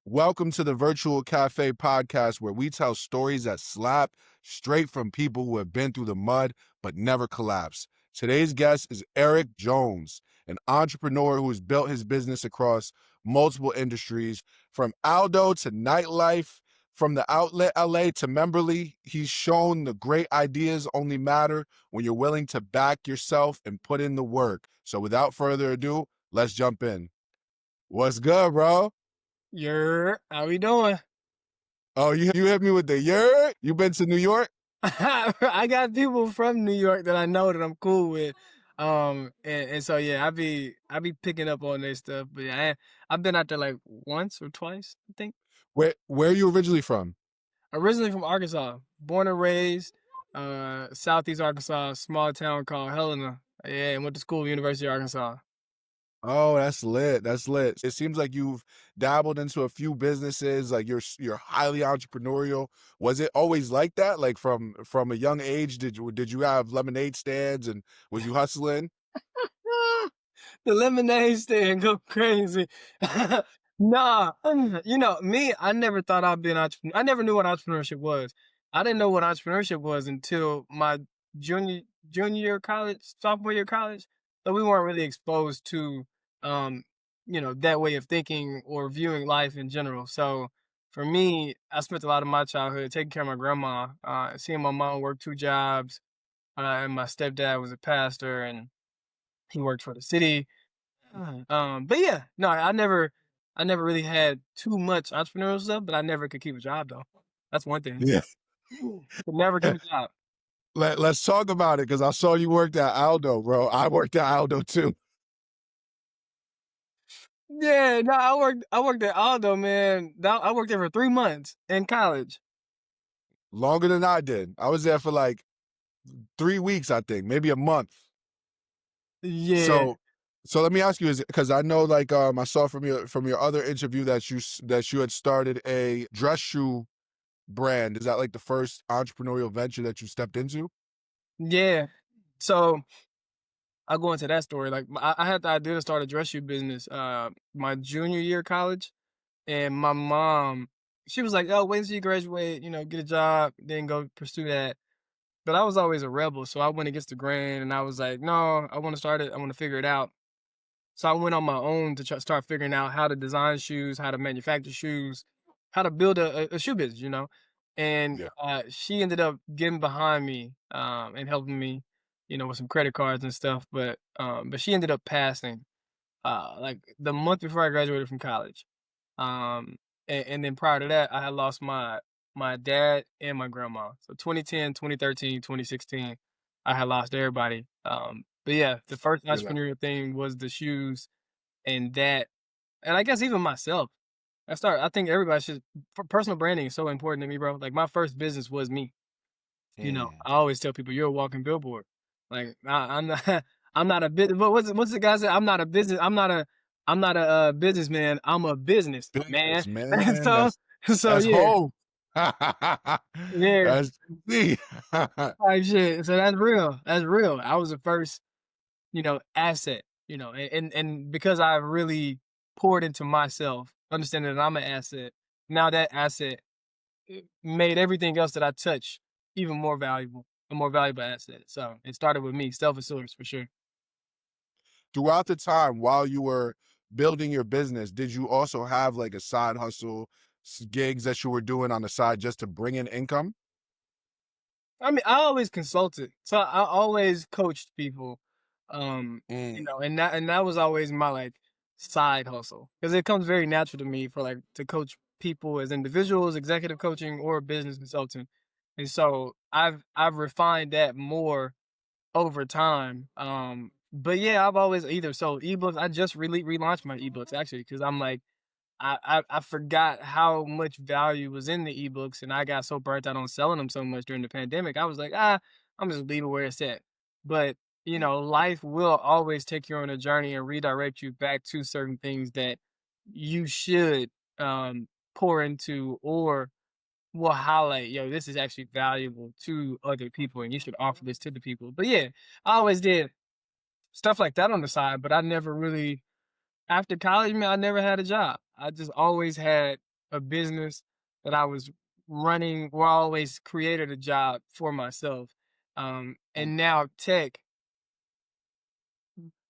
Welcome to the Virtual Café podcast, where we tell stories that slap straight from people who have been through the mud but never collapsed. Today's guest is Eric Jones, an entrepreneur who has built his business across multiple industries, from Aldo to nightlife, from the outlet LA to Memberly. He's shown the great ideas only matter when you're willing to back yourself and put in the work. So without further ado, let's jump in. What's good, bro? How we doing? Oh, you hit me with the yer? You been to New York? I got people from New York that I know that I'm cool with. And so yeah, I be picking up on their stuff. But yeah, I've been out there like once or twice, I think. Where are you originally from? Originally from Arkansas, born and raised, Southeast Arkansas, small town called Helena. Yeah, and went to school, University of Arkansas. Oh, that's lit. That's lit. It seems like you've dabbled into a few businesses. Like you're highly entrepreneurial. Was it always like that? Like from a young age, did you have lemonade stands and was you hustling? The lemonade stand go crazy. Nah, me, I never thought I'd be an entrepreneur. I never knew what entrepreneurship was. I didn't know what entrepreneurship was until my junior year of college, sophomore year of college. So we weren't really exposed to, um, that way of thinking or viewing life in general. So for me, I spent a lot of my childhood taking care of my grandma, seeing my mom work two jobs, and my stepdad was a pastor and he worked for the city. But yeah, no, I never really had too much entrepreneurial stuff, but I never could keep a job though. That's one thing. Yeah. Could never keep a job. Let's talk about it because I saw you worked at Aldo, bro. I worked at Aldo too. Yeah, no, I worked at Aldo, man. I worked there for 3 months in college. Longer than I did. I was there for like 3 weeks, I think, maybe a month. Yeah, So let me ask you, is because I know like I saw from your other interview that you had started a dress shoe brand. Is that like the first entrepreneurial venture that you stepped into? yeah. So I'll go into that story. Like I had the idea to start a dress shoe business my junior year of college, and my mom, she was like, "Oh, wait until you graduate, get a job, then go pursue that." But I was always a rebel, so I went against the grain, and I was like, "No, I wanna start it, I wanna figure it out." So I went on my own to start figuring out how to design shoes, how to manufacture shoes, how to build a shoe business, And, Yeah. she ended up getting behind me, and helping me, with some credit cards and stuff, but she ended up passing, like, the month before I graduated from college. Um, and then prior to that, I had lost my dad and my grandma. So 2010, 2013, 2016, I had lost everybody. But yeah, the first Feel that. entrepreneurial thing was the shoes and that, and I guess even myself. I think everybody should. Personal branding is so important to me, bro. Like my first business was me. Mm. I always tell people you're a walking billboard. Like I'm not, I'm not a bit. But what's the guy say? I'm not a business. I'm not a businessman. I'm a business man. Business, man. so so That's yeah, home. yeah, That's me. like shit. So that's real. That's real. I was the first, asset. And because I really poured into myself, understanding that I'm an asset. Now that asset made everything else that I touch even more valuable, a more valuable asset. So it started with me, self-assurance for sure. Throughout the time while you were building your business, did you also have like a side hustle, gigs that you were doing on the side just to bring in income? I mean, I always consulted, so I always coached people, Mm. and that was always my like side hustle because it comes very natural to me for like to coach people as individuals, executive coaching, or business consulting, and so I've refined that more over time. But yeah, I've always either sold ebooks. I just really relaunched my ebooks actually because I'm like I forgot how much value was in the ebooks, and I got so burnt out on selling them so much during the pandemic. I was like, I'm just leave it where it's at. But life will always take you on a journey and redirect you back to certain things that you should pour into or will highlight, yo, this is actually valuable to other people, and you should offer this to the people. But yeah, I always did stuff like that on the side, but I never really after college, man, I never had a job. I just always had a business that I was running, where I always created a job for myself. And now tech,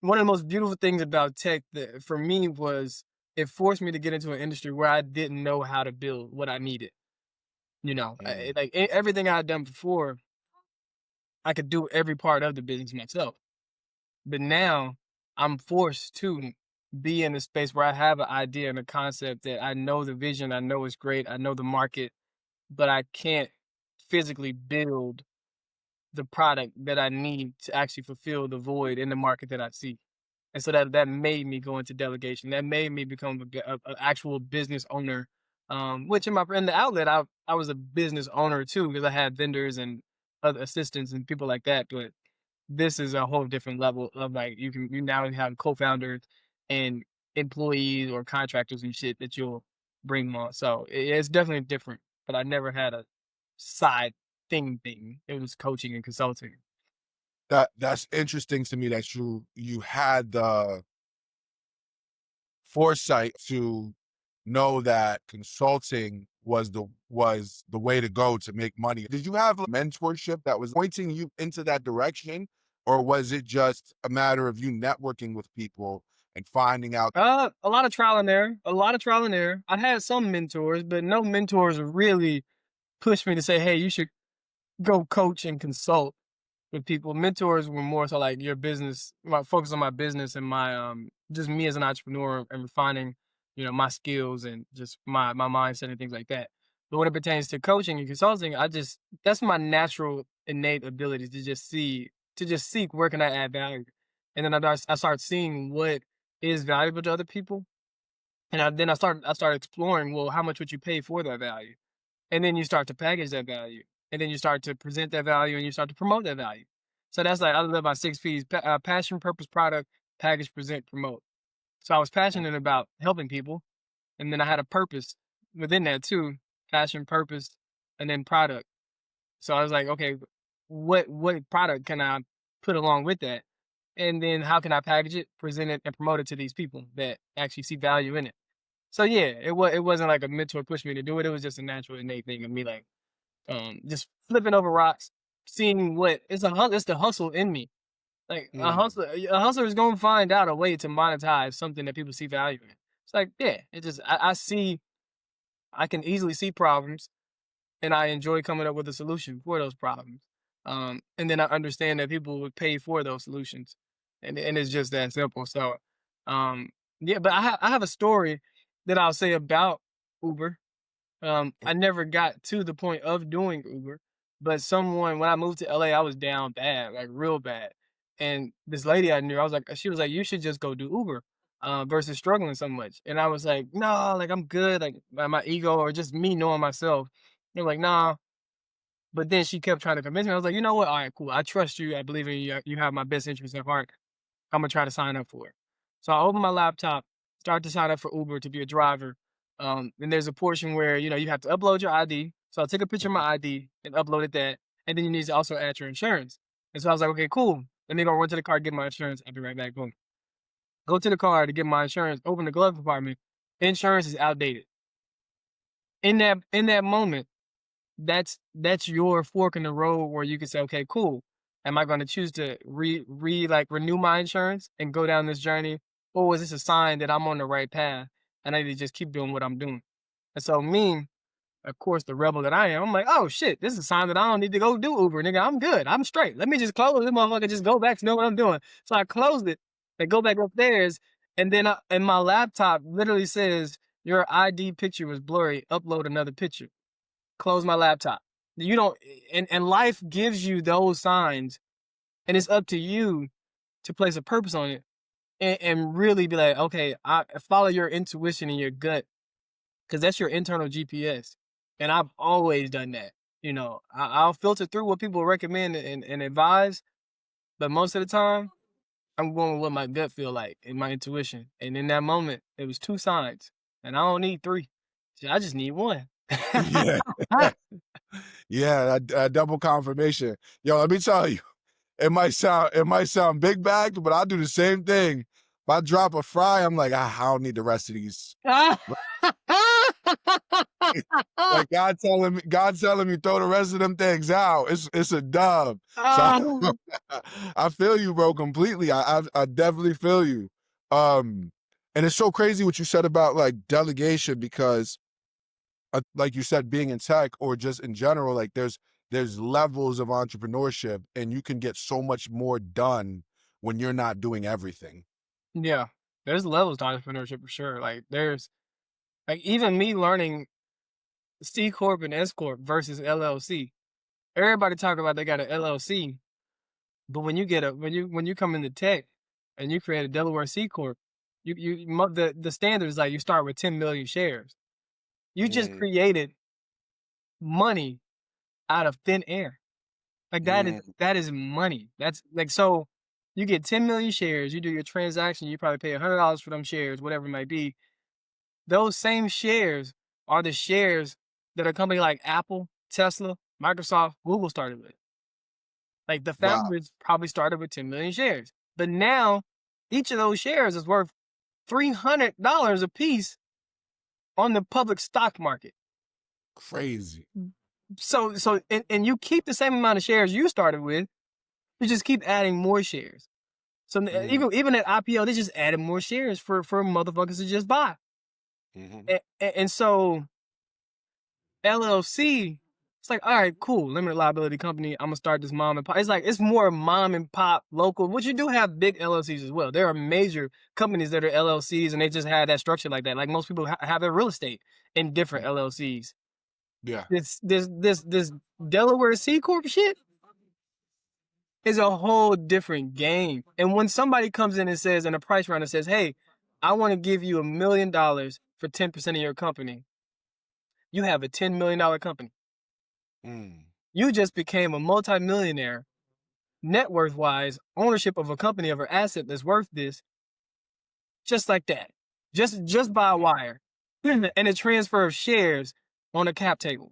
one of the most beautiful things about tech that for me was it forced me to get into an industry where I didn't know how to build what I needed. Mm. Everything I had done before, I could do every part of the business myself. But now I'm forced to be in a space where I have an idea and a concept that I know the vision, I know it's great, I know the market, but I can't physically build the product that I need to actually fulfill the void in the market that I see. And so that made me go into delegation. That made me become a actual business owner. Which in the outlet, I was a business owner too because I had vendors and other assistants and people like that. But this is a whole different level of like you now have co-founders and employees or contractors and shit that you'll bring on. So it's definitely different. But I never had a side thing. It was coaching and consulting. That's interesting to me that you had the foresight to know that consulting was the way to go to make money. Did you have a mentorship that was pointing you into that direction, or was it just a matter of you networking with people and finding out? A lot of trial and error. A lot of trial and error. I had some mentors, but no mentors really pushed me to say, "Hey, you should go coach and consult with people." Mentors were more so like your business, my focus on my business and my just me as an entrepreneur and refining, my skills and just my mindset and things like that. But when it pertains to coaching and consulting, that's my natural innate ability to just seek where can I add value. And then I start seeing what is valuable to other people. And I start exploring, well, how much would you pay for that value? And then you start to package that value. And then you start to present that value and you start to promote that value. So that's like I live by 6 P's: passion, purpose, product, package, present, promote. So I was passionate about helping people. And then I had a purpose within that too: passion, purpose, and then product. So I was like, okay, what product can I put along with that? And then how can I package it, present it, and promote it to these people that actually see value in it? So yeah, it wasn't like a mentor pushed me to do it. It was just a natural innate thing of me like just flipping over rocks, seeing what it's the hustle in me. Like Mm. a hustler is gonna find out a way to monetize something that people see value in. It's like, yeah, I can easily see problems and I enjoy coming up with a solution for those problems. And then I understand that people would pay for those solutions, and it's just that simple. So, um, yeah, but I have a story that I'll say about Uber. I never got to the point of doing Uber, but someone when I moved to LA, I was down bad, like real bad. And this lady I knew, she was like, "You should just go do Uber, versus struggling so much." And I was like, "No, like I'm good." Like my ego or just me knowing myself, they're like, "Nah." But then she kept trying to convince me. I was like, "You know what? All right, cool. I trust you. I believe in you. You have my best interest at heart. I'm gonna try to sign up for it." So I open my laptop, start to sign up for Uber to be a driver. And there's a portion where you have to upload your ID. So I took a picture of my ID and uploaded that, and then you need to also add your insurance. And so I was like, okay, cool. Let me go run to the car, get my insurance. I'll be right back. Boom. Go to the car to get my insurance. Open the glove compartment. Insurance is outdated. In that moment, that's your fork in the road where you can say, okay, cool. Am I going to choose to renew my insurance and go down this journey, or is this a sign that I'm on the right path and I need to just keep doing what I'm doing? And so me, of course, the rebel that I am, I'm like, oh shit, this is a sign that I don't need to go do Uber, nigga. I'm good. I'm straight. Let me just close this motherfucker. Just go back to know what I'm doing. So I closed it and go back upstairs, and then and my laptop literally says your ID picture was blurry. Upload another picture. Close my laptop. You don't, and life gives you those signs, and it's up to you to place a purpose on it and really be like, okay, I follow your intuition and your gut because that's your internal GPS. And I've always done that. I'll filter through what people recommend and advise, but most of the time, I'm going with what my gut feel like and my intuition. And in that moment, it was two signs, and I don't need three. I just need one. Yeah, yeah, that double confirmation. Yo, let me tell you, it might sound big bagged, but I do the same thing. If I drop a fry, I'm like, I don't need the rest of these. Like God telling me throw the rest of them things out. It's a dub. So Oh, I feel you, bro, completely. I definitely feel you. And it's so crazy what you said about like delegation because, like you said, being in tech or just in general, like there's levels of entrepreneurship, and you can get so much more done when you're not doing everything. yeah. There's levels to entrepreneurship for sure. Like there's like even me learning C Corp and S Corp versus LLC. Everybody talk about they got an LLC, but when you get a when you come into tech and you create a Delaware C Corp, the standard is like you start with 10 million shares. You just Mm, created money out of thin air. Like mm, that is money. That's like so you get 10 million shares, you do your transaction, you probably pay $100 for them shares, whatever it might be. Those same shares are the shares that a company like Apple, Tesla, Microsoft, Google started with. Like the wow, founders probably started with 10 million shares. But now each of those shares is worth $300 a piece on the public stock market. crazy. And you keep the same amount of shares you started with, you just keep adding more shares. So Mm, even at IPO, they just added more shares for motherfuckers to just buy. hmm And so LLC, it's like, all right, cool, limited liability company. I'm gonna start this mom and pop. It's like it's more mom and pop local, which you do have big LLCs as well. There are major companies that are LLCs and they just had that structure like that. Like most people have their real estate in different LLCs. Yeah. This Delaware C Corp shit is a whole different game. And when somebody comes in and says in a price round and says, hey, I want to give you $1 million for 10% of your company, you have a $10 million company. Mm, You just became a multimillionaire, net worth wise, ownership of a company of an asset that's worth this, just like that. Just by a wire. And a transfer of shares on a cap table.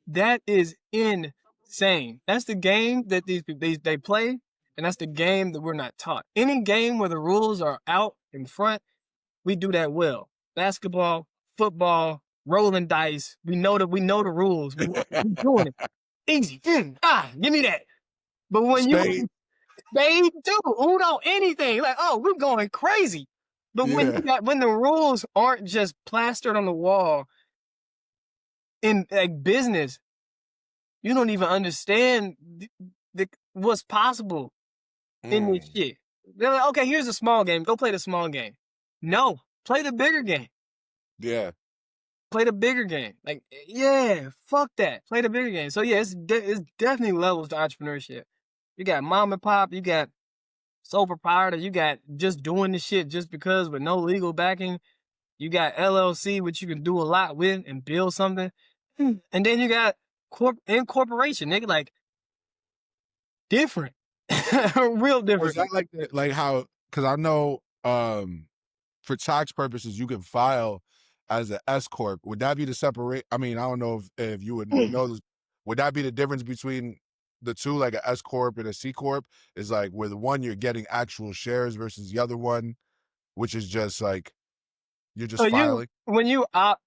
That is insane. That's the game that these people they play, and that's the game that we're not taught. Any game where the rules are out in front, we do that well. Basketball, football, rolling dice. We know the rules. We doing it easy. Give me that. But when you Spade. they do Uno anything like we're going crazy. But Yeah. when the rules aren't just plastered on the wall in like business, you don't even understand what's possible in this Mm, shit. They're like, okay, here's a small game. Go play the small game. No, play the bigger game. yeah. Play the bigger game. Like, yeah, fuck that. Play the bigger game. So yeah, it's definitely levels to entrepreneurship. You got mom and pop. You got sole proprietor. You got just doing the shit just because with no legal backing. You got LLC, which you can do a lot with and build something. And then you got incorporation, nigga, like different. Real Or is different. that like like how? Because I know for tax purposes you can file as an S corp. Would that be the separate? I mean, I don't know if you would know this. Would that be the difference between the two, like a S corp and a C corp? Is like where the one you're getting actual shares versus the other one, which is just like you're So just filing. when you opt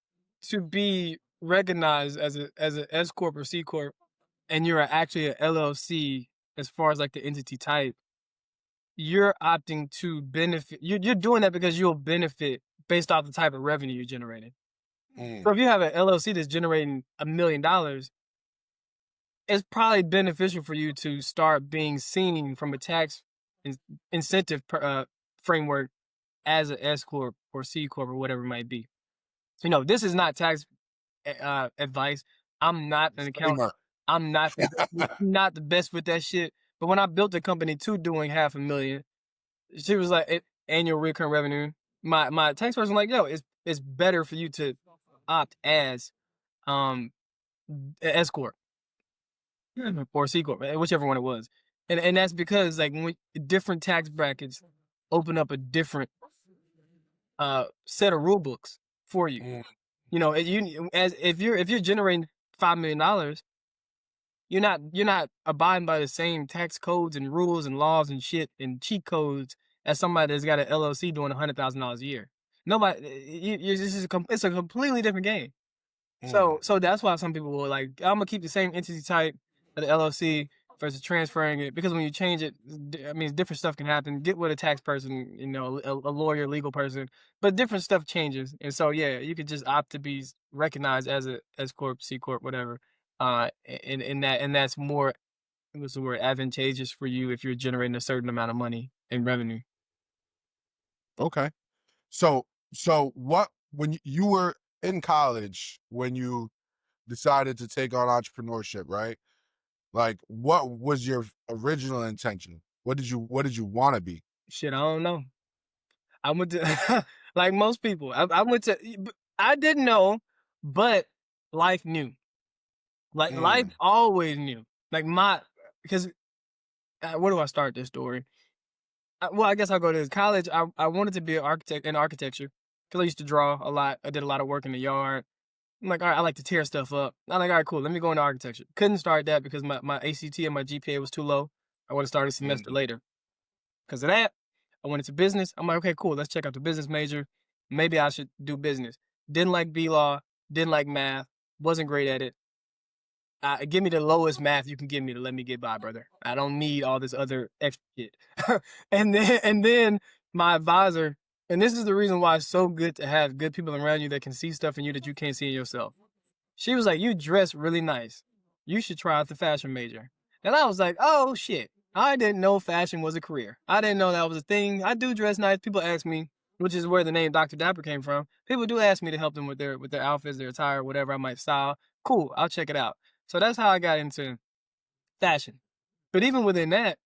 to be recognized as a S corp or C corp, and you're actually a LLC as far as like the entity type, you're opting to benefit. You're doing that because you'll benefit based off the type of revenue you're generating. Mm, So if you have an LLC that's generating $1 million, it's probably beneficial for you to start being seen from a tax in- incentive framework as an S corp or C corp or whatever it might be. So, this is not tax advice. I'm not an accountant. disclaimer. I'm not the best with that shit. But when I built the company to doing 500,000, she was like annual recurring revenue. My tax person was like, yo, it's better for you to opt as um S corp or C corp, whichever one it was, and that's because like when different tax brackets open up a different set of rule books for you. Mm, You as if you're generating $5 million, you're not abiding by the same tax codes and rules and laws and shit and cheat codes as somebody that's got an LLC doing $100,000 a year. Nobody, this is it's a completely different game. So Mm. so that's why some people will like, I'm gonna keep the same entity type of the LLC versus transferring it, because when you change it, I mean, different stuff can happen. Get with a tax person, a lawyer, legal person, but different stuff changes. And so yeah, you could just opt to be recognized as a S corp, C corp, whatever. And that's more, what's the word, advantageous for you if you're generating a certain amount of money in revenue. Okay. So what when you were in college when you decided to take on entrepreneurship, right? Like, what was your original intention? What did you want to be? Shit, I don't know. I went to like most people. I went to. I didn't know, but life knew. Like life Mm. always knew. Like my because where do I start this story? Well, I guess I'll go to this college. I wanted to be an architect in architecture because I used to draw a lot. I did a lot of work in the yard. I'm like, all right, I like to tear stuff up. I'm like, all right, cool. Let me go into architecture. Couldn't start that because my ACT and my GPA was too low. I would have started a semester Mm. later. Because of that, I went into business. I'm like, okay, cool. Let's check out the business major. Maybe I should do business. Didn't like B law. Didn't like math. Wasn't great at it. Give me the lowest math you can give me to let me get by, brother. I don't need all this other extra shit. and then my advisor, and this is the reason why it's so good to have good people around you that can see stuff in you that you can't see in yourself. She was like, "You dress really nice. You should try out the fashion major." And I was like, "Oh shit. I didn't know fashion was a career. I didn't know that was a thing. I do dress nice. People ask me, which is where the name Dr. Dapper came from. People do ask me to help them with their outfits, their attire, whatever I might style. Cool, I'll check it out." So that's how I got into fashion. But even within that,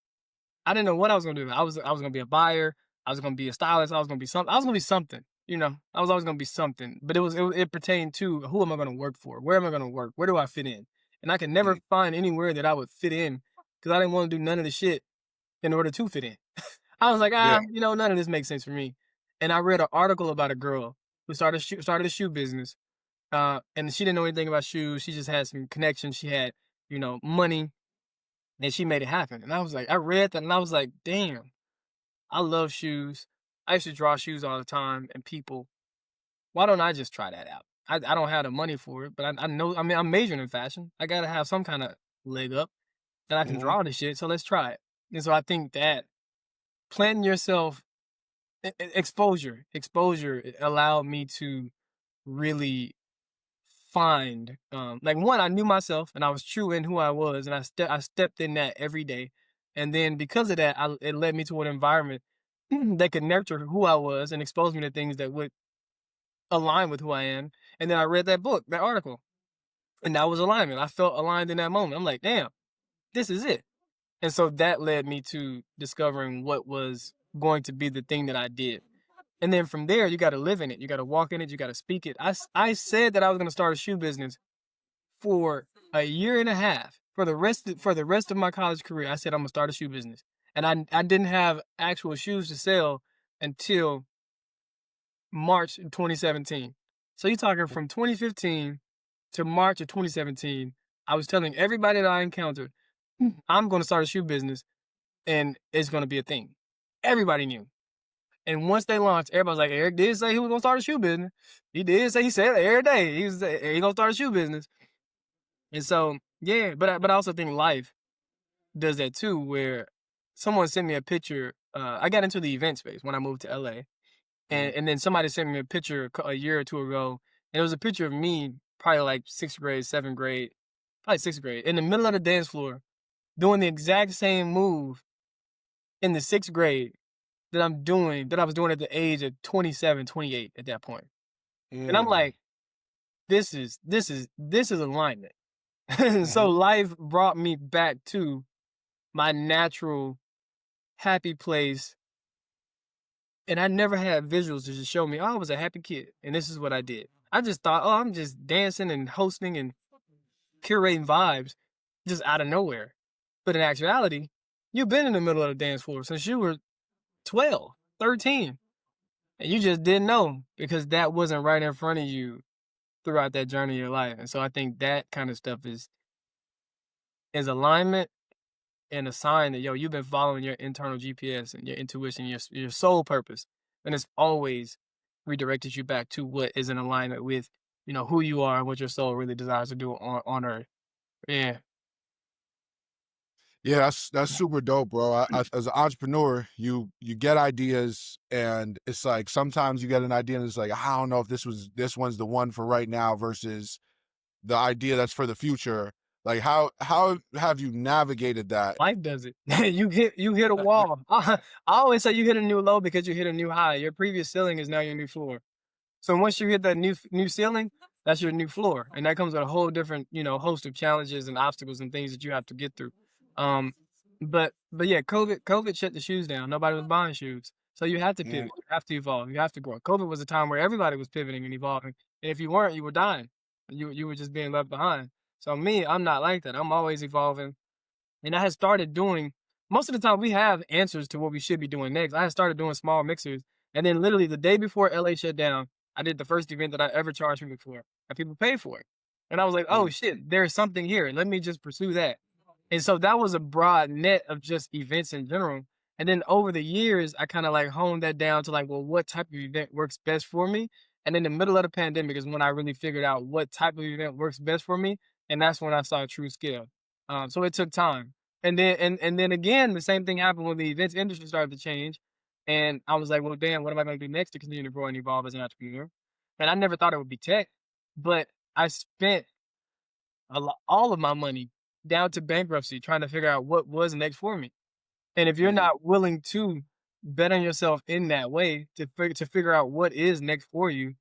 I didn't know what I was gonna do. I was gonna be a buyer. I was gonna be a stylist. I was gonna be something. I was gonna be something. I was always gonna be something. But it pertained to, who am I gonna work for? Where am I gonna work? Where do I fit in? And I could never Mm. find anywhere that I would fit in because I didn't want to do none of the shit in order to fit in. I was like, Yeah. none of this makes sense for me. And I read an article about a girl who started a shoe business. And she didn't know anything about shoes. She just had some connections. She had, money, and she made it happen. And I was like, I read that and I was like, damn, I love shoes. I used to draw shoes all the time and people. Why don't I just try that out? I don't have the money for it, but I know, I mean, I'm majoring in fashion. I got to have some kind of leg up and I can Hmm. draw this shit. So let's try it. And so I think that planting yourself, exposure allowed me to really find, like, one, I knew myself and I was true in who I was, and I stepped in that every day. And then because of that, it led me to an environment that could nurture who I was and expose me to things that would align with who I am. And then I read that book, that article, and that was alignment. I felt aligned in that moment. I'm like, damn, this is it. And so that led me to discovering what was going to be the thing that I did. And then from there, you got to live in it. You got to walk in it. You got to speak it. I said that I was going to start a shoe business for a year and a half. For the rest of my college career, I said I'm gonna start a shoe business, and I didn't have actual shoes to sell until March 2017. So you're talking from 2015 to March of 2017. I was telling everybody that I encountered, I'm going to start a shoe business, and it's going to be a thing. Everybody knew. And once they launched, everybody's like, Eric did say he was going to start a shoe business. He said it every day. He going to start a shoe business. And so, yeah, but I also think life does that too, where someone sent me a picture. I got into the event space when I moved to LA, Hmm. and then somebody sent me a picture a year or two ago, and it was a picture of me, probably like sixth grade, seventh grade, probably sixth grade, in the middle of the dance floor, doing the exact same move in the sixth grade that I was doing at the age of 27, 28 at that point. And I'm Mm. like, this is alignment. So Hmm. life brought me back to my natural happy place. And I never had visuals to just show me, oh, I was a happy kid. And this is what I did. I just thought, oh, I'm just dancing and hosting and curating vibes just out of nowhere. But in actuality, you've been in the middle of the dance floor since you were 12, 13, and you just didn't know because that wasn't right in front of you throughout that journey of your life. And so I think that kind of stuff is alignment and a sign that, yo, you've been following your internal GPS and your intuition, your soul purpose, and it's always redirected you back to what is in alignment with who you are and what your soul really desires to do on earth. Yeah. Yeah, that's super dope, bro. As an entrepreneur, you get ideas, and it's like sometimes you get an idea, and it's like I don't know if this one's the one for right now versus the idea that's for the future. Like how have you navigated that? Life does it. You hit a wall. I always say you hit a new low because you hit a new high. Your previous ceiling is now your new floor. So once you hit that new ceiling, that's your new floor, and that comes with a whole different, host of challenges and obstacles and things that you have to get through. Um, but yeah, COVID shut the shoes down. Nobody was buying shoes, so you have to Mm, pivot, you have to evolve, you have to grow. COVID was a time where everybody was pivoting and evolving, and if you weren't, you were dying. You were just being left behind. So me, I'm not like that. I'm always evolving. And I had started doing most of the time we have answers to what we should be doing next. I had started doing small mixers. And then literally the day before LA shut down, I did the first event that I ever charged people for. And people paid for it. And I was like, oh mm, shit, there's something here. Let me just pursue that. And so that was a broad net of just events in general. And then over the years, I kind of like honed that down to like, well, what type of event works best for me? And in the middle of the pandemic is when I really figured out what type of event works best for me. And that's when I saw true scale. So it took time. And then again, the same thing happened when the events industry started to change. And I was like, well, damn, what am I going to do next to continue to grow and evolve as an entrepreneur? And I never thought it would be tech, but I spent all of my money down to bankruptcy trying to figure out what was next for me. And if you're mm. not willing to bet on yourself in that way to figure out what is next for you,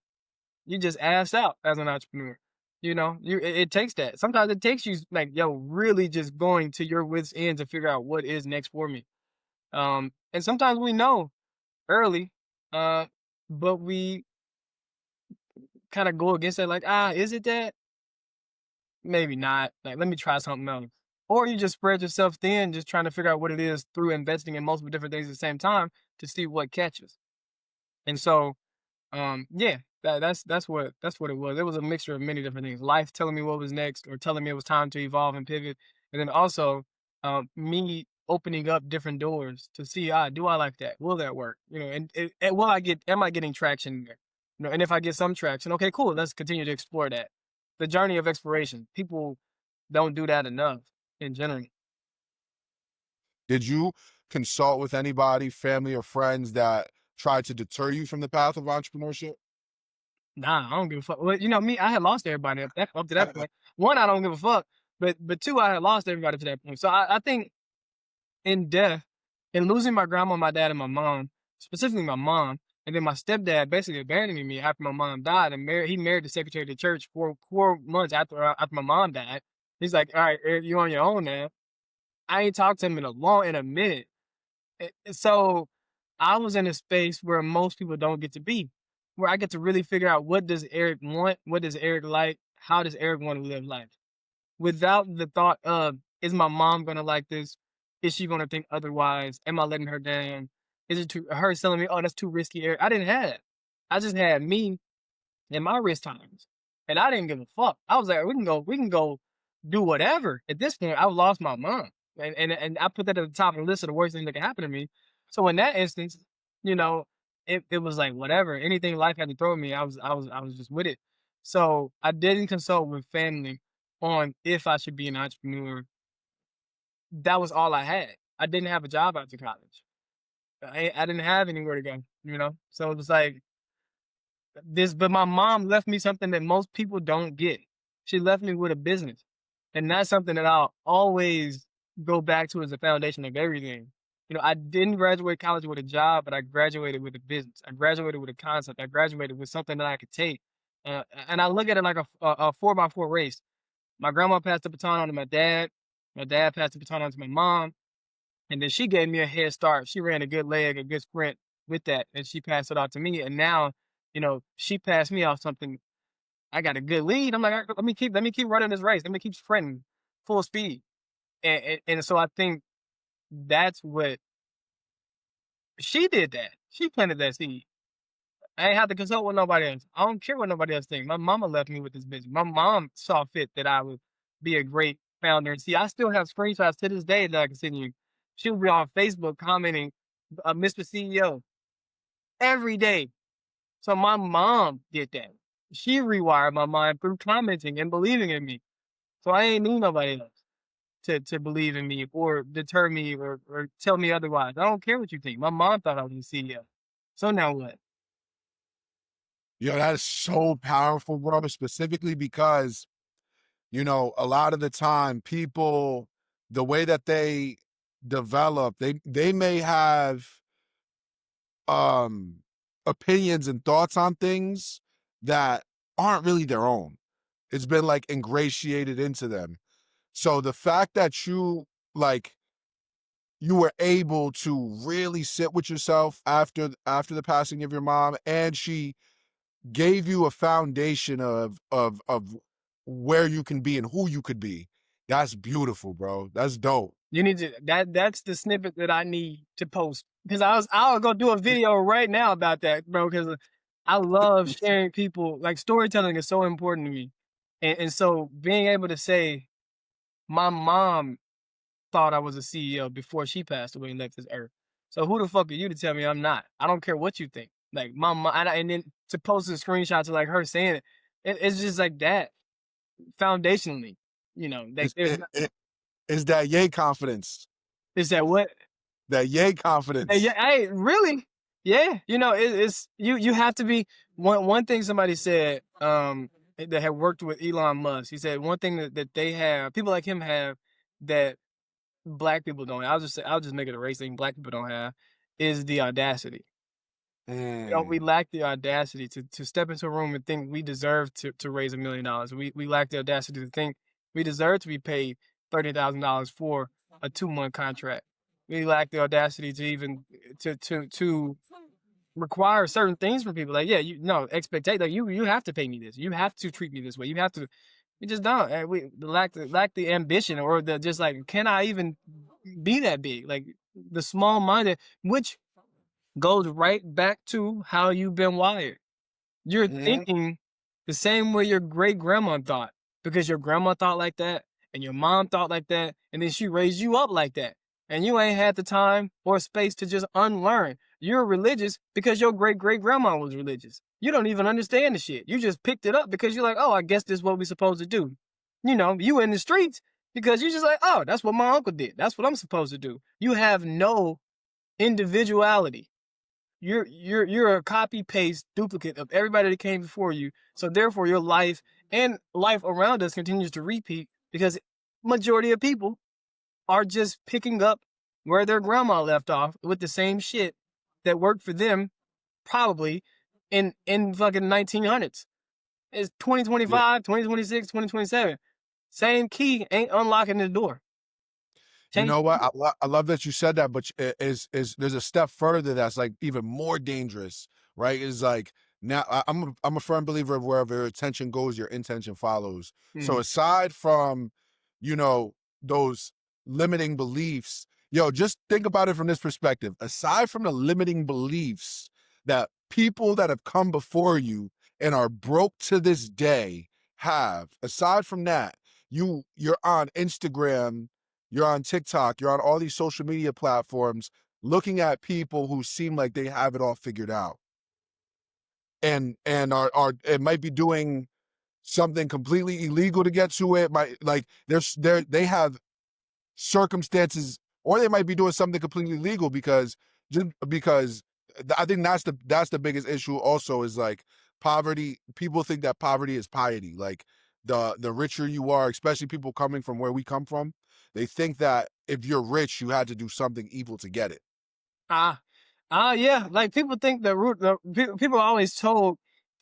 you just ass out as an entrepreneur. It takes that. Sometimes it takes you like, yo, really just going to your wits end to figure out what is next for me. And sometimes we know early, uh, but we kind of go against that, like, is it that? Maybe not. Like, let me try something else. Or you just spread yourself thin, just trying to figure out what it is through investing in multiple different things at the same time to see what catches. And so yeah, that's what it was. It was a mixture of many different things. Life telling me what was next, or telling me it was time to evolve and pivot, and then also me opening up different doors to see, do I like that? Will that work? And will I get? Am I getting traction there? And if I get some traction, okay, cool. Let's continue to explore that. The journey of exploration. People don't do that enough in general. Did you consult with anybody, family or friends that tried to deter you from the path of entrepreneurship? Nah, I don't give a fuck. Well, me, I had lost everybody up to that point. One, I don't give a fuck, but two, I had lost everybody to that point. So I think in death, in losing my grandma, my dad, and my mom, specifically my mom, and then my stepdad basically abandoning me after my mom died, and he married the secretary of the church 4 months after my mom died. He's like, all right, Eric, you on your own now. I ain't talked to him in a minute. So I was in a space where most people don't get to be, where I get to really figure out what does Eric want, what does Eric like, how does Eric want to live life, without the thought of, is my mom gonna like this? Is she gonna think otherwise? Am I letting her down? Is it too her telling me, oh, that's too risky, Eric? I didn't have that. I just had me and my risk times. And I didn't give a fuck. I was like, we can go do whatever. At this point, I lost my mom. And I put that at the top of the list of the worst things that can happen to me. So in that instance, you know, it was like whatever. Anything life had to throw at me, I was just with it. So I didn't consult with family on if I should be an entrepreneur. That was all I had. I didn't have a job after college. I didn't have anywhere to go. So it was like but my mom left me something that most people don't get. She left me with a business. And that's something that I'll always go back to as the foundation of everything. I didn't graduate college with a job, but I graduated with a business. I graduated with a concept. I graduated with something that I could take. And I look at it like a 4x4 race. My grandma passed the baton on to my dad. My dad passed the baton on to my mom. And then she gave me a head start. She ran a good leg, a good sprint with that, and she passed it off to me. And now, she passed me off something. I got a good lead. I'm like, "All right, let me keep running this race. Let me keep sprinting full speed." And so I think that's what she did. That she planted that seed. I ain't have to consult with nobody else. I don't care what nobody else thinks. My mama left me with this business. My mom saw fit that I would be a great founder. And see, I still have screenshots to this day that I can send you. She'll be on Facebook commenting, Mr. CEO, every day. So my mom did that. She rewired my mind through commenting and believing in me. So I ain't need nobody else to believe in me or deter me or tell me otherwise. I don't care what you think. My mom thought I was a CEO. So now what? Yo, that is so powerful, bro, specifically because, you know, a lot of the time people, the way that they develop, they may have um opinions and thoughts on things that aren't really their own. It's been like ingratiated into them. So the fact that like you were able to really sit with yourself after the passing of your mom, and she gave you a foundation of where you can be and who you could be. That's beautiful, bro. That's dope. You need to that's the snippet that I need to post. Because I'll go do a video right now about that, bro. Because I love sharing people. Like storytelling is so important to me. And so being able to say my mom thought I was a CEO before she passed away and left this earth. So who the fuck are you to tell me I'm not? I don't care what you think. Like my mom, and then to post a screenshot to like her saying it's just like that foundationally. You know, like It's, there's not, it's that yay confidence. is that what? That yay Hey, confidence. yeah, hey, really? Yeah, you know, it's you have to be one thing somebody said that had worked with Elon Musk. He said one thing that they have, people like him have that black people don't. I'll just make it a race thing. Black people don't have is the audacity. We Mm. lack the audacity to step into a room and think we deserve to raise $1 million. We lack the audacity to think we deserve to be paid $30,000 for a 2-month contract. We lack the audacity to even to require certain things from people. Like, yeah, you no expectation. Like you have to pay me this. You have to treat me this way. You have to. We just don't. We lack the ambition or the just like, can I even be that big? Like the small minded, which goes right back to how you've been wired. You're Mhm. thinking the same way your great grandma thought because your grandma thought like that and your mom thought like that, and then she raised you up like that. And you ain't had the time or space to just unlearn. You're religious because your great great grandma was religious. You don't even understand the shit. You just picked it up because you're like, oh, I guess this is what we're supposed to do. You know, you in the streets because you're just like, oh, that's what my uncle did. That's what I'm supposed to do. You have no individuality. You're a copy paste duplicate of everybody that came before you. So therefore your life and life around us continues to repeat because majority of people are just picking up where their grandma left off with the same shit that worked for them probably in fucking 1900s. It's Yeah. 2025, 2026, 2027. Same key ain't unlocking the door. You Change. know what? I love that you said that, but is there's a step further that's like even more dangerous, right? Is like now I'm a firm believer of wherever your attention goes, your intention follows. So Mm. aside from, you know, those limiting beliefs, yo, just think about it from this perspective. Aside from the limiting beliefs that people that have come before you and are broke to this day have, aside from that, you're on Instagram, you're on TikTok, you're on all these social media platforms looking at people who seem like they have it all figured out and are it might be doing something completely illegal to get to it. Might like they have circumstances, or they might be doing something completely legal because I think that's the biggest issue also is like poverty. People think that poverty is piety. Like the richer you are, especially people coming from where we come from, they think that if you're rich, you had to do something evil to get it. Ah, yeah. Like people think people are always told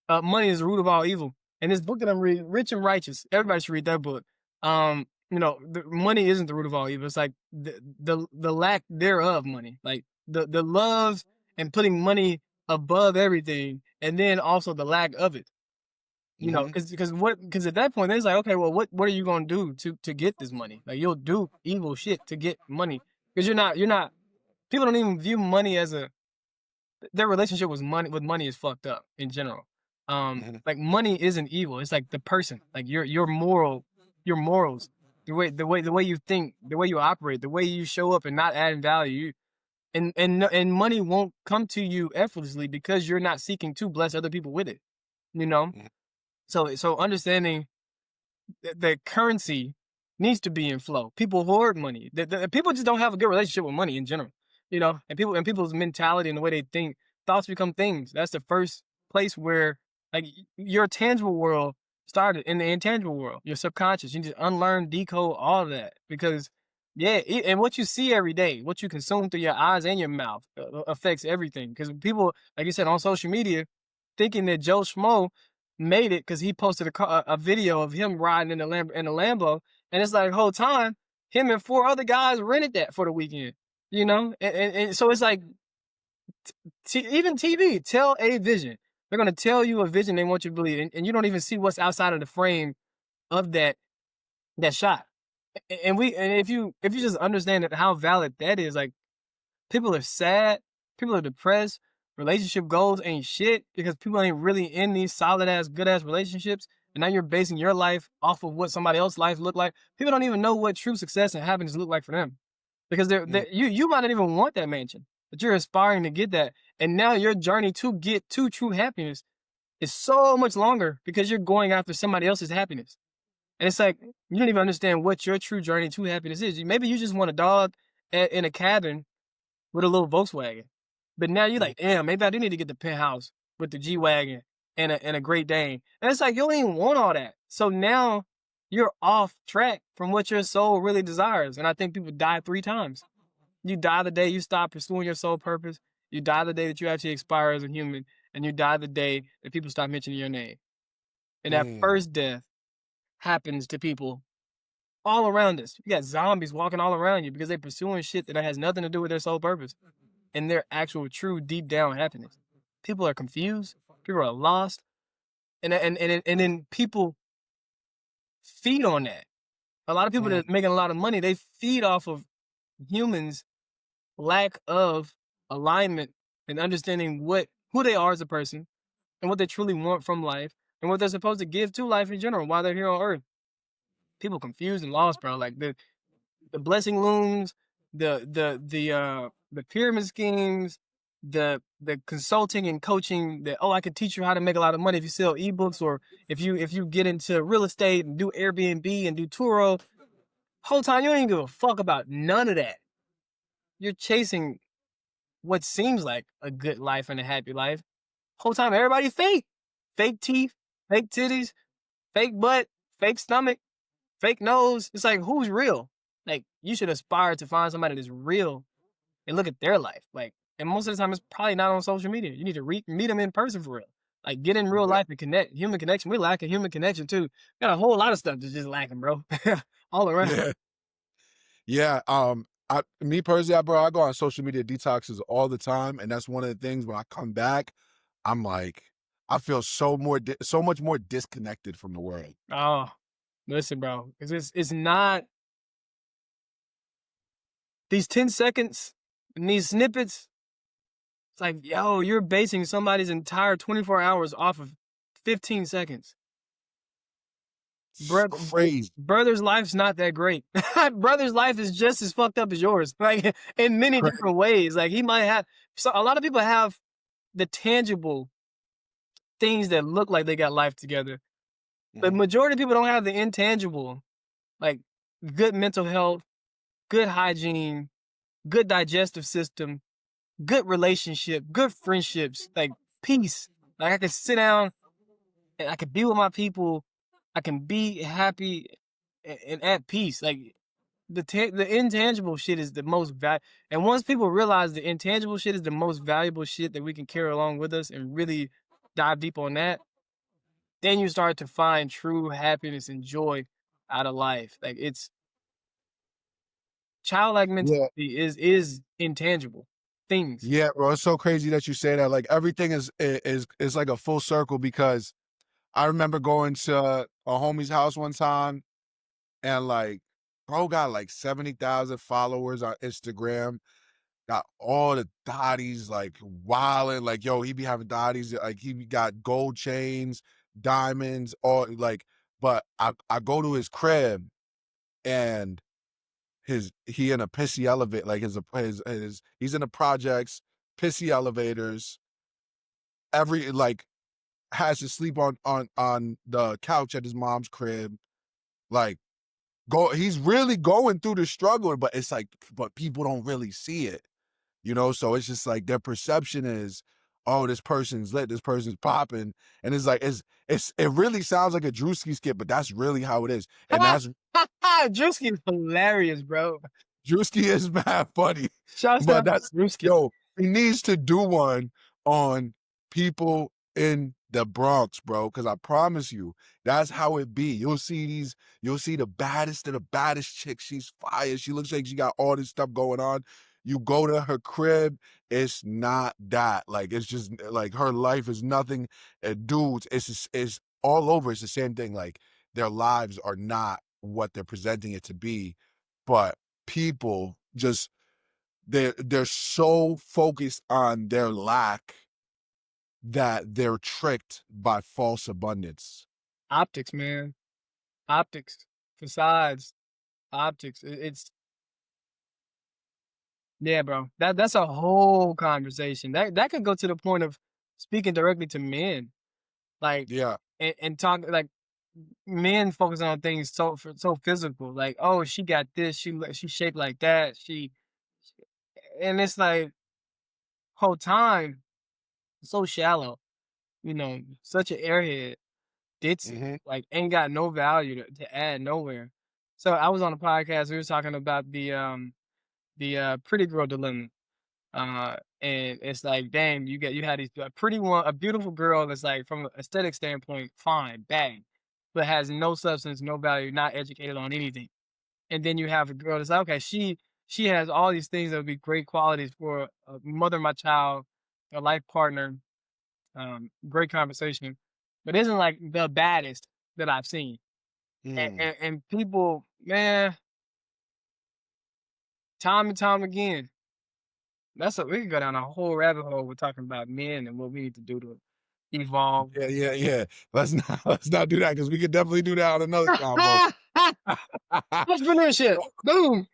money is the root of all evil. And this book that I'm reading, Rich and Righteous, everybody should read that book. You know, money isn't the root of all evil. It's like the lack thereof money, like the love and putting money above everything, and then also the lack of it. You know, Mm-hmm. because at that point it's like, okay, well, what are you gonna do to get this money? Like you'll do evil shit to get money because you're not. People don't even view money as a their relationship with money is fucked up in general. Mm-hmm. Like money isn't evil. It's like the person, like your morals, the way you think, the way you operate, the way you show up and not adding value. And money won't come to you effortlessly because you're not seeking to bless other people with it. You know. So understanding the currency needs to be in flow. People hoard money. People just don't have a good relationship with money in general, and people's mentality and the way they think, thoughts become things. That's the first place where like your tangible world started in the intangible world, your subconscious. You need to unlearn, decode all of that because yeah, and what you see every day, what you consume through your eyes and your mouth affects everything. Because people, like you said, on social media, thinking that Joe Schmo made it because he posted a video of him riding in the Lambo, and it's like the whole time him and 4 other guys rented that for the weekend, and so it's like even TV tell a vision. They're gonna tell you a vision they want you to believe, and you don't even see what's outside of the frame of that shot. And if you just understand that how valid that is, like people are sad, people are depressed, relationship goals ain't shit because people ain't really in these solid ass, good ass relationships. And now you're basing your life off of what somebody else's life look like. People don't even know what true success and happiness look like for them. Because you might not even want that mansion, but you're aspiring to get that. And now your journey to get to true happiness is so much longer because you're going after somebody else's happiness. And it's like you don't even understand what your true journey to happiness is. Maybe you just want a dog in a cabin with a little Volkswagen. But now you're like, damn, maybe I do need to get the penthouse with the G Wagon and a Great Dane. And it's like you don't even want all that. So now you're off track from what your soul really desires. And I think people die 3 times. You die the day you stop pursuing your soul purpose. You die the day that you actually expire as a human, and you die the day that people stop mentioning your name. And that first death happens to people all around us. You got zombies walking all around you because they're pursuing shit that has nothing to do with their soul purpose and their actual, true, deep down happiness. People are confused. People are lost, and then people feed on that. A lot of people that are making a lot of money, they feed off of humans' lack of alignment and understanding who they are as a person and what they truly want from life and what they're supposed to give to life in general while they're here on Earth. People confused and lost, bro. Like the blessing looms, the pyramid schemes, the consulting and coaching that I can teach you how to make a lot of money if you sell ebooks or if you get into real estate and do Airbnb and do Turo. Whole time you don't even give a fuck about none of that. You're chasing what seems like a good life and a happy life. Whole time everybody fake. Fake teeth, fake titties, fake butt, fake stomach, fake nose. It's like who's real? Like you should aspire to find somebody that's real and look at their life. Like, and most of the time it's probably not on social media. You need to meet them in person for real. Like get in real life and connect. Human connection. We're lacking human connection too. Got a whole lot of stuff that's just lacking, bro. All around. Yeah. Yeah. Me personally, bro, I go on social media detoxes all the time, and that's one of the things when I come back, I'm like, I feel so much more disconnected from the world. Oh, listen, bro. It's not these 10 seconds and these snippets. It's like, yo, you're basing somebody's entire 24 hours off of 15 seconds. Crazy. Brother's life's not that great. Brother's life is just as fucked up as yours, like in many different ways. Like he might have, so a lot of people have the tangible things that look like they got life together, but majority of people don't have the intangible, like good mental health, good hygiene, good digestive system, good relationship, good friendships, like peace. Like I can sit down and I can be with my people. I can be happy and at peace. Like the intangible shit is the most valuable. And once people realize the intangible shit is the most valuable shit that we can carry along with us and really dive deep on that, then you start to find true happiness and joy out of life. Like it's childlike mentality is intangible things. Yeah, bro. It's so crazy that you say that. Like everything is like a full circle because I remember going to a homie's house one time and like bro got like 70,000 followers on Instagram. Got all the dotties like wilding, like yo, he be having dotties, like he got gold chains, diamonds, all like. But I go to his crib and he in a pissy elevator, like his he's in the projects, pissy elevators, every like has to sleep on the couch at his mom's crib. Like, he's really going through the struggle, but it's like, but people don't really see it, so it's just like their perception is, oh, this person's lit, this person's popping, and it's like it really sounds like a Drewski skit, but that's really how it is, and that's Drewski is hilarious, bro. Drewski is mad funny, Shouts but out that's Drewski. yo, he needs to do one on people in the Bronx, bro, because I promise you, that's how it be. You'll see the baddest of the baddest chick. She's fire. She looks like she got all this stuff going on. You go to her crib, it's not that. Like, it's just like her life is nothing. Dudes, it's all over. It's the same thing. Like, their lives are not what they're presenting it to be, but people just they're so focused on their lack that they're tricked by false abundance. Optics, man. Optics. Facades. Optics. It's yeah, bro. That's a whole conversation. That could go to the point of speaking directly to men. Like Yeah. and talk like men focus on things so physical. Like, oh, she got this, she shaped like that, and it's like whole time so shallow, such an airhead, ditzy, Hmm. like ain't got no value to add nowhere. So I was on a podcast, we were talking about the pretty girl dilemma. And it's like, damn, you had a beautiful girl that's like from an aesthetic standpoint, fine, bang, but has no substance, no value, not educated on anything. And then you have a girl that's like, okay, she has all these things that would be great qualities for a mother of my child, a life partner, great conversation, but isn't like the baddest that I've seen. And, Mm. and, and people, man, time and time again, we could go down a whole rabbit hole. We're talking about men and what we need to do to evolve. Yeah, yeah, yeah. Let's not let's not do that because we could definitely do that on another convo. Entrepreneurship, boom.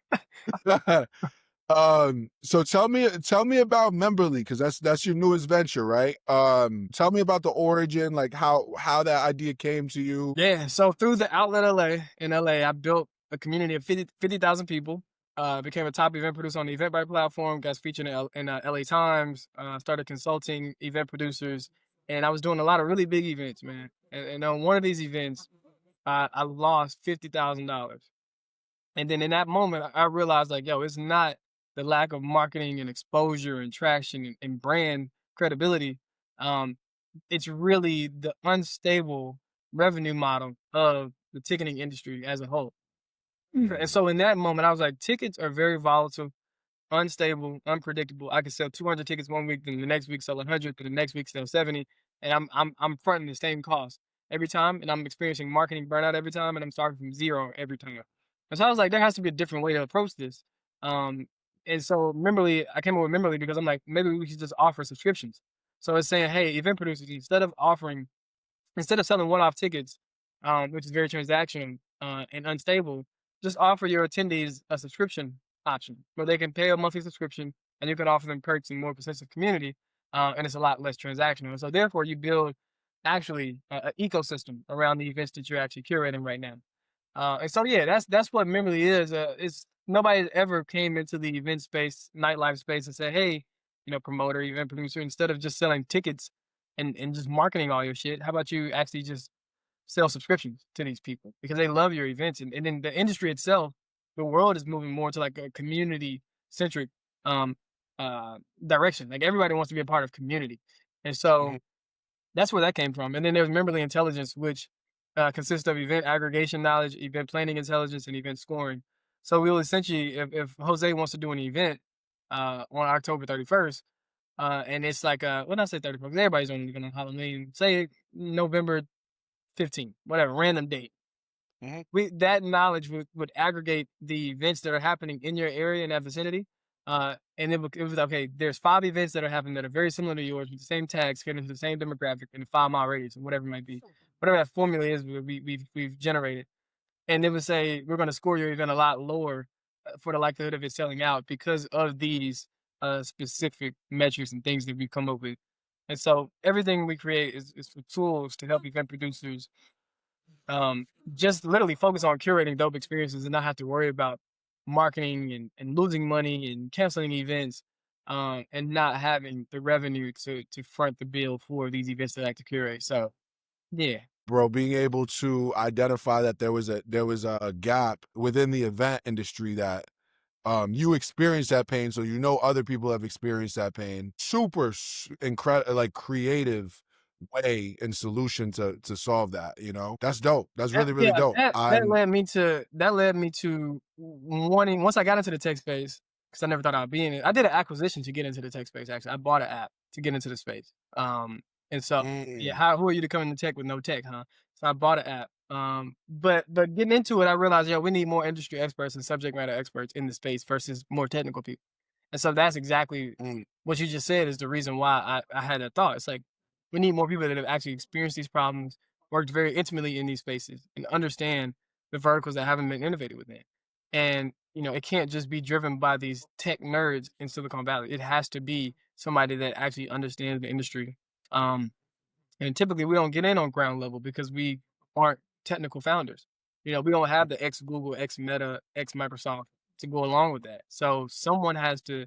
So tell me about Memberly, because that's your newest venture, right? Tell me about the origin, like how that idea came to you. Yeah, so through the outlet in LA, I built a community of 50,000 people. Became a top event producer on the Eventbrite platform. Got featured in LA Times. Started consulting event producers, and I was doing a lot of really big events, man. And on one of these events, I lost $50,000. And then in that moment, I realized like, yo, it's not the lack of marketing and exposure and traction and brand credibility. Um, it's really the unstable revenue model of the ticketing industry as a whole. And Mm. so in that moment, I was like, tickets are very volatile, unstable, unpredictable. I could sell 200 tickets one week, then the next week sell 100, then the next week sell 70, and I'm fronting the same cost every time, and I'm experiencing marketing burnout every time, and I'm starting from zero every time. And so I was like, there has to be a different way to approach this. Um, and so Memberly, I came up with Memberly because I'm like, maybe we should just offer subscriptions. So it's saying, hey, event producers, instead of selling one-off tickets, which is very transactional and unstable, just offer your attendees a subscription option where they can pay a monthly subscription and you can offer them perks and more persistent community, and it's a lot less transactional. And so therefore, you build actually an ecosystem around the events that you're actually curating right now. And so yeah, that's what Memberly is. It's nobody ever came into the event space, nightlife space, and said, hey, promoter, event producer, instead of just selling tickets and just marketing all your shit, how about you actually just sell subscriptions to these people because they love your events and then the industry itself, the world is moving more to like a community centric um direction. Like everybody wants to be a part of community. And so Mhm. that's where that came from. And then there's Memberly Intelligence, which consists of event aggregation knowledge, event planning intelligence, and event scoring. So we'll essentially, if Jose wants to do an event on October 31st, and it's like, well, not say 31st, everybody's on even on Halloween, say November 15th, whatever, random date. Mhm. That knowledge would aggregate the events that are happening in your area in that vicinity. And it was okay, there's 5 events that are happening that are very similar to yours with the same tags, fitting into the same demographic in a 5-mile radius or whatever it might be. Whatever that formula is we've generated. And it would say we're gonna score your event a lot lower for the likelihood of it selling out because of these specific metrics and things that we come up with. And so everything we create is for tools to help event producers just literally focus on curating dope experiences and not have to worry about marketing and losing money and canceling events and not having the revenue to front the bill for these events that I like to curate. So yeah. Bro, being able to identify that there was a gap within the event industry that you experienced that pain, so you know other people have experienced that pain. Super incredible, like creative way and solution to solve that. That's dope. That's That really really yeah, dope. that led me to wanting once I got into the tech space, because I never thought I'd be in it. I did an acquisition to get into the tech space, actually. I bought an app to get into the space. And so yeah, Mm, who are you to come into tech with no tech, huh? So I bought an app. But getting into it, I realized, we need more industry experts and subject matter experts in the space versus more technical people. And so that's exactly mm. what you just said is the reason why I had that thought. It's like we need more people that have actually experienced these problems, worked very intimately in these spaces, and understand the verticals that haven't been innovated within. And it can't just be driven by these tech nerds in Silicon Valley. It has to be somebody that actually understands the industry. Um, and typically we don't get in on ground level because we aren't technical founders. We don't have the ex Google, ex Meta, ex Microsoft to go along with that. So someone has to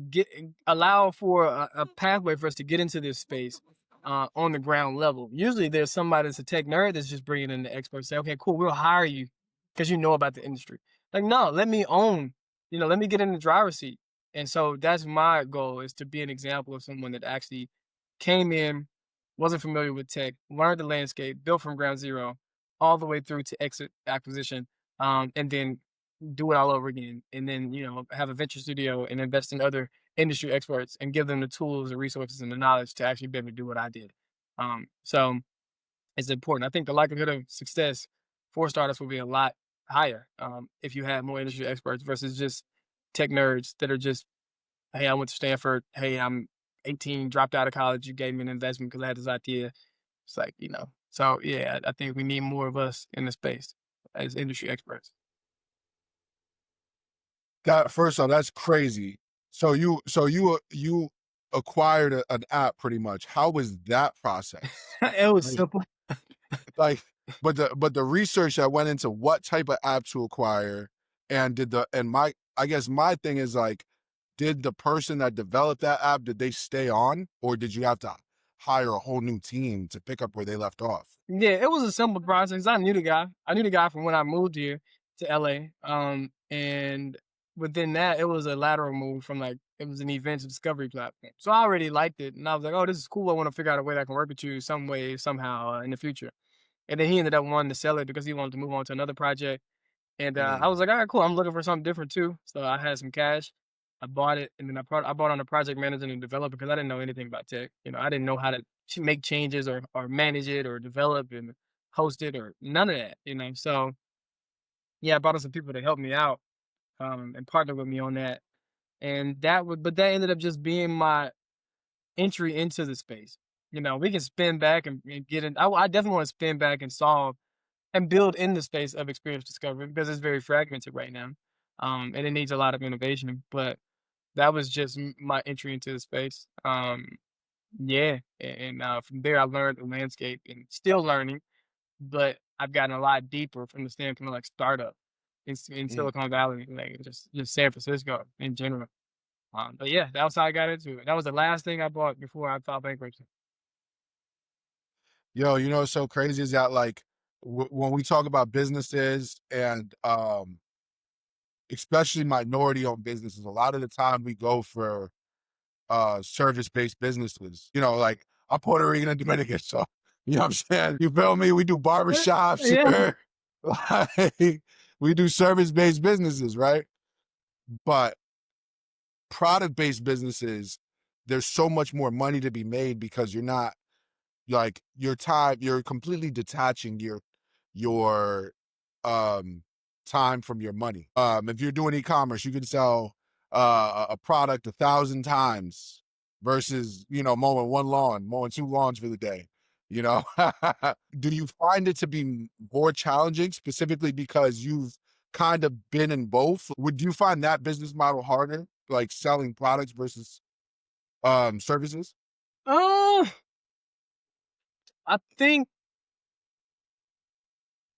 get allow for a pathway for us to get into this space on the ground level. Usually, there's somebody that's a tech nerd that's just bringing in the experts. Say, okay, cool, we'll hire you because you know about the industry. Like, no, let me own. Let me get in the driver's seat. And so that's my goal is to be an example of someone that actually came in, wasn't familiar with tech, learned the landscape, built from ground zero, all the way through to exit acquisition, and then do it all over again, and then have a venture studio and invest in other industry experts and give them the tools, the resources, and the knowledge to actually be able to do what I did. So it's important. I think the likelihood of success for startups will be a lot higher if you have more industry experts versus just tech nerds that are just, hey, I went to Stanford. Hey, I'm 18, dropped out of college. You gave me an investment because I had this idea. It's like, So yeah, I think we need more of us in the space as industry experts. That first off, that's crazy. So you acquired an app pretty much. How was that process? It was Like, simple. like, but the research that went into what type of app to acquire, and I guess my thing is like, did the person that developed that app, did they stay on, or did you have to hire a whole new team to pick up where they left off? Yeah, it was a simple process. I knew the guy. I knew the guy from when I moved here to LA. And within that, it was a lateral move from like it was an events discovery platform. So I already liked it, and I was like, "Oh, this is cool. I want to figure out a way that I can work with you some way, somehow in the future." And then he ended up wanting to sell it because he wanted to move on to another project. And I Mm, was like, all right, cool. I'm looking for something different too. So I had some cash. I bought it, and then I bought on a project manager and developer because I didn't know anything about tech. I didn't know how to make changes or manage it or develop and host it or none of that. So yeah, I brought on some people to help me out and partner with me on that. And but that ended up just being my entry into the space. We can spin back and get in. I definitely want to spin back and solve and build in the space of experience discovery because it's very fragmented right now, and it needs a lot of innovation. But that was just my entry into the space. Yeah, and from there I learned the landscape and still learning, but I've gotten a lot deeper from the standpoint of like startup in mm. Silicon Valley, like just San Francisco in general. But yeah, that was how I got into it. That was the last thing I bought before I filed bankruptcy. Yo, what's so crazy is that like when we talk about businesses and especially minority owned businesses, a lot of the time we go for service based businesses. Like I'm Puerto Rican and Dominican, so you know what I'm saying? You feel me? We do barbershops Yeah. here. Like we do service based businesses, right? But product based businesses, there's so much more money to be made because you're not like you're completely detaching your time from your money. If you're doing e-commerce, you can sell a product 1,000 times versus mowing two lawns for the day. You know, do you find it to be more challenging specifically because you've kind of been in both? Would you find that business model harder, like selling products versus services? Uh, I think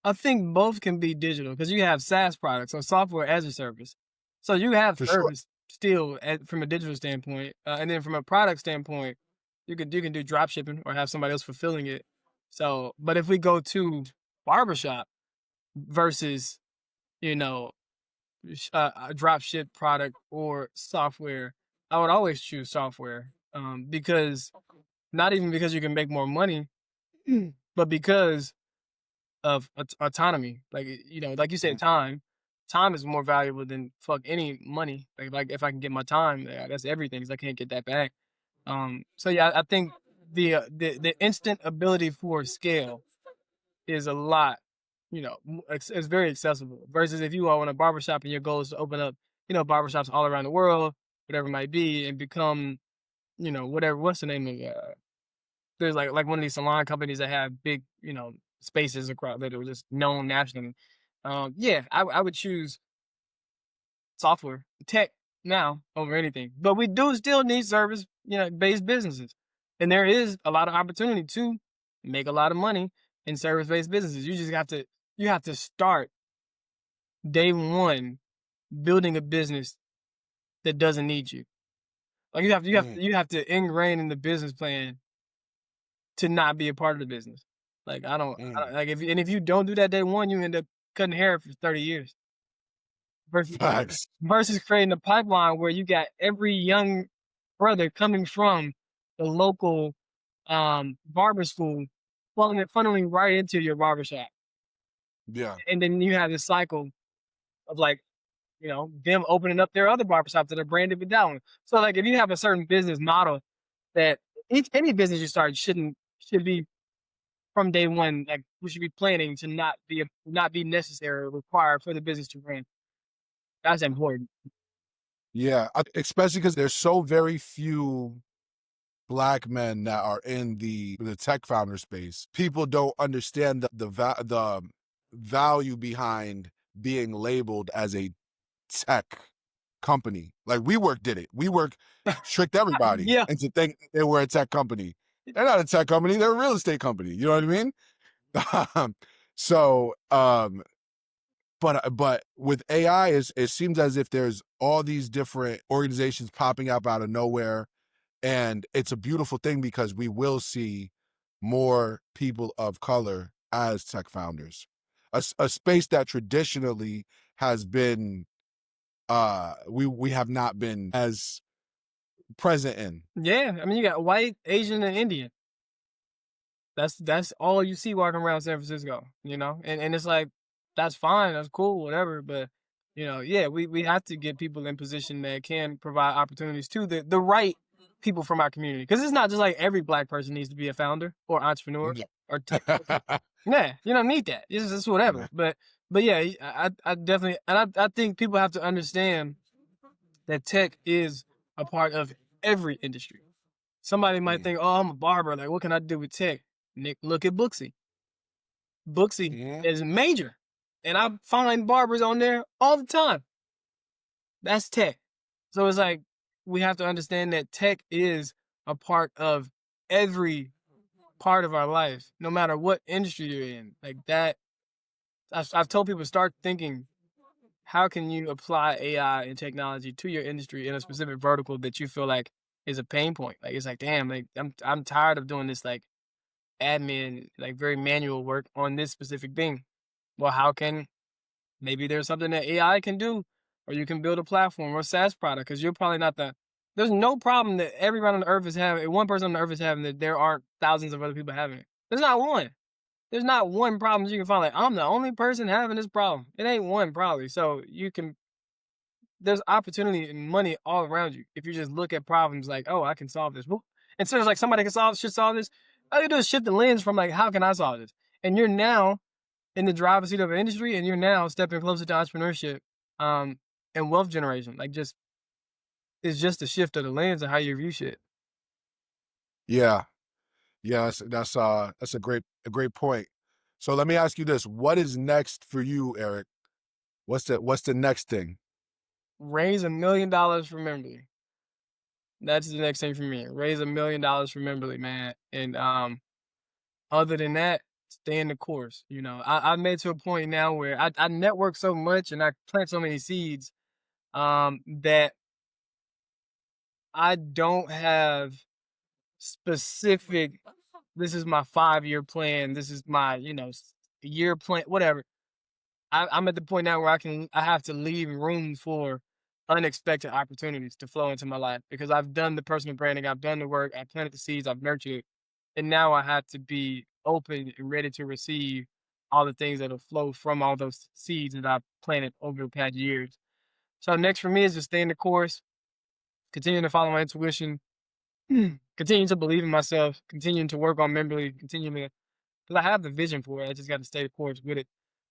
I think both can be digital because you have SaaS products or software as a service. So you have For sure. service still from a digital standpoint, and then from a product standpoint, you can do drop shipping or have somebody else fulfilling it. So, but if we go to barbershop versus you know a drop ship product or software, I would always choose software because not even because you can make more money, but because of autonomy. Like like you said, Mm. time is more valuable than fuck any money. Like if I can get my time, yeah, that's everything. 'Cause I can't get that back. So yeah, I think the instant ability for scale is a lot. It's very accessible. Versus if you are in a barbershop and your goal is to open up, barbershops all around the world, whatever it might be, and become, whatever. What's the name of it? There's like one of these salon companies that have big, spaces across that are just known nationally. Yeah, I would choose software, tech now over anything. But we do still need service, based businesses. And there is a lot of opportunity to make a lot of money in service based businesses. You have to start day one building a business that doesn't need you. Like Mm. you have to ingrain in the business plan to not be a part of the business. Like I Mm. don't like if you don't do that day one, you end up cutting hair for 30 years versus Facts. versus creating a pipeline where you got every young brother coming from the local barber school funneling right into your barbershop. Yeah. And then you have this cycle of like, them opening up their other barbershops that are branded with that one. So like if you have a certain business model that any business you start should be from day one, like we should be planning to not be necessary or required for the business to run. That's important. Yeah. Especially because there's so very few black men that are in the tech founder space. People don't understand the value behind being labeled as a tech company. Like WeWork did it. WeWork tricked everybody Yeah. into thinking they were a tech company. They're not a tech company. They're a real estate company. You know what I mean? so, but with AI, it seems as if there's all these different organizations popping up out of nowhere, and it's a beautiful thing because we will see more people of color as tech founders, a space that traditionally has been we have not been as present in. Yeah. I mean, you got white, Asian, and Indian. That's all you see walking around San Francisco, and it's like that's fine, that's cool, whatever. But yeah, we have to get people in position that can provide opportunities to the right people from our community, because it's not just like every black person needs to be a founder or entrepreneur Yeah. or tech person. Yeah, you don't need that. It's just whatever. But yeah, I definitely, and I think people have to understand that tech is a part of every industry. Somebody might Mm. think, "Oh, I'm a barber. Like, what can I do with tech?" Nick, look at Booksy. Booksy Mhm. is major, and I find barbers on there all the time. That's tech. So it's like we have to understand that tech is a part of every part of our life, no matter what industry you're in. Like that, I've told people start thinking, how can you apply AI and technology to your industry in a specific vertical that you feel like is a pain point? Like it's like, damn, like I'm tired of doing this like admin, like very manual work on this specific thing. Well, how can maybe there's something that AI can do, or you can build a platform or a SaaS product because you're probably not the. There's no problem that everyone on the earth is having. One person on the earth is having that there aren't thousands of other people having it. There's not one. There's not one problem you can find. Like I'm the only person having this problem. It ain't one probably. So you can. There's opportunity and money all around you if you just look at problems like, oh, I can solve this. Well, instead of like somebody should solve this. All you do is shift the lens from like, how can I solve this? And you're now in the driver's seat of an industry, and you're now stepping closer to entrepreneurship, um, and wealth generation. Like, just it's just a shift of the lens of how you view shit. Yeah. Yeah, that's a great point. So let me ask you this. What is next for you, Eric? What's the next thing? Raise $1 million from Emily. That's the next thing for me. Raise $1 million for Memberly, man. And other than that, stay in the course. You know, I made to a point now where I network so much and I plant so many seeds that I don't have specific, this is my 5-year plan, this is my, year plan, whatever. I'm at the point now where I have to leave room for unexpected opportunities to flow into my life because I've done the personal branding, I've done the work, I planted the seeds, I've nurtured it, and now I have to be open and ready to receive all the things that'll flow from all those seeds that I've planted over the past years. So next for me is just stay in the course, continue to follow my intuition, continue to believe in myself, continuing to work on Memberly, continuing because I have the vision for it. I just got to stay the course with it,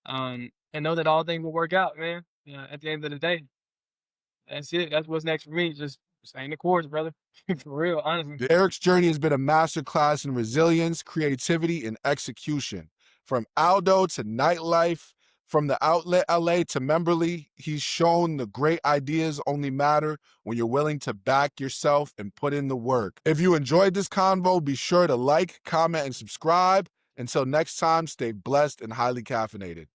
and know that all things will work out, man. At the end of the day, that's it. That's what's next for me. Just staying the course, brother. For real, honestly. Eric's journey has been a masterclass in resilience, creativity, and execution. From Aldo to nightlife, from the outlet LA to Memberly, he's shown the great ideas only matter when you're willing to back yourself and put in the work. If you enjoyed this convo, be sure to like, comment, and subscribe. Until next time, stay blessed and highly caffeinated.